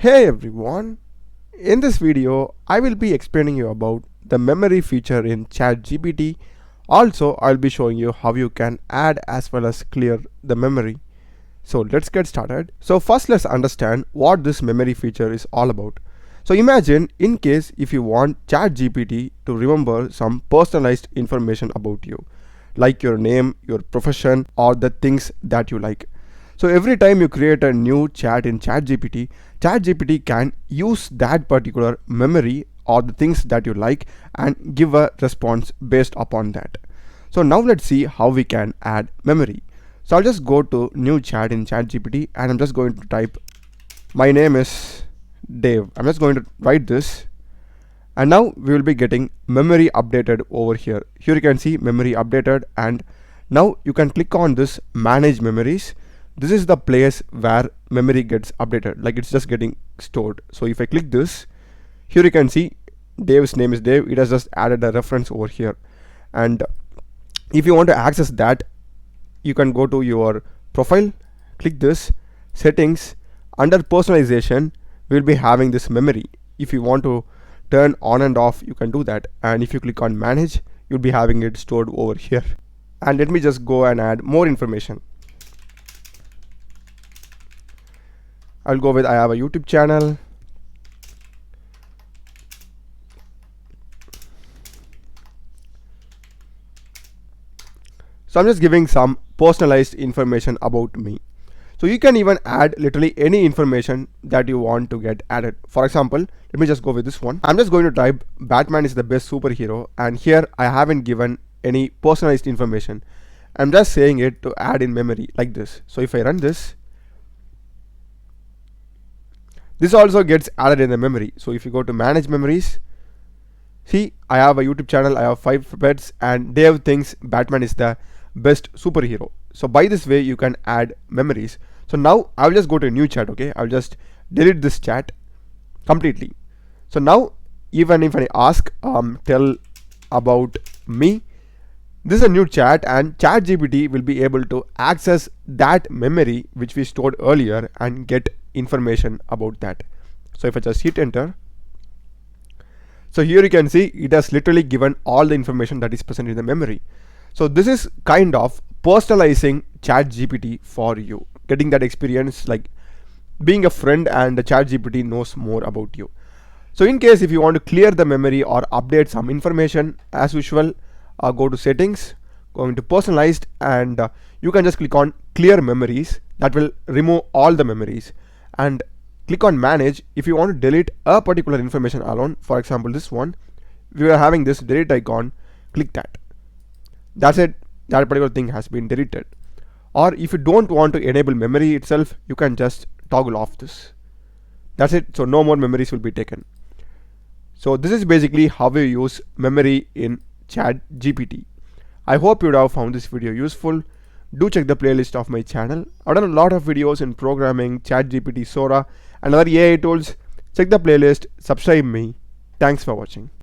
Hey everyone, in this video I will be explaining you about the memory feature in ChatGPT. Also I'll be showing you how you can add as well as clear the memory. So let's get started. So first let's understand what this memory feature is all about. So imagine in case if you want ChatGPT to remember some personalized information about you, like your name, your profession, or the things that you like. So every time you create a new chat in ChatGPT, ChatGPT can use that particular memory or the things that you like and give a response based upon that. So now let's see how we can add memory. So I'll just go to new chat in ChatGPT and I'm just going to type, my name is Dave. I'm just going to write this. And now we will be getting memory updated over here. Here you can see memory updated, and now you can click on this manage memories. This is the place where memory gets updated, like it's just getting stored. So if I click this, here you can see Dave's name is Dave. It has just added a reference over here. And if you want to access that, you can go to your profile, click this, settings, under personalization, we'll be having this memory. If you want to turn on and off, you can do that. And if you click on manage, you'll be having it stored over here. And let me just go and add more information. I'll go with I have a YouTube channel. So I'm just giving some personalized information about me. So you can even add literally any information that you want to get added. For example, let me just go with this one. I'm just going to type Batman is the best superhero, and here I haven't given any personalized information. I'm just saying it to add in memory like this. So if I run this, this also gets added in the memory. So if you go to manage memories, see, I have a YouTube channel, I have 5 pets, and Dave thinks Batman is the best superhero. So by this way you can add memories. So now I'll just go to a new chat. Okay, I'll just delete this chat completely. So now even if I ask tell about me, this is a new chat, and ChatGPT will be able to access that memory which we stored earlier and get information about that. So if I just hit enter, so here you can see it has literally given all the information that is present in the memory. So this is kind of personalizing ChatGPT for you, getting that experience like being a friend, and the ChatGPT knows more about you. So in case if you want to clear the memory or update some information, as usual, go to settings, go into personalized, and you can just click on clear memories. That will remove all the memories, and click on manage. If you want to delete a particular information alone, for example this one, we are having this delete icon, click that. That's it, that particular thing has been deleted. Or if you don't want to enable memory itself, you can just toggle off this. That's it, so no more memories will be taken. So this is basically how we use memory in ChatGPT. I hope you would have found this video useful. Do check the playlist of my channel. I've done a lot of videos in programming, ChatGPT, Sora, and other AI tools. Check the playlist, subscribe me. Thanks for watching.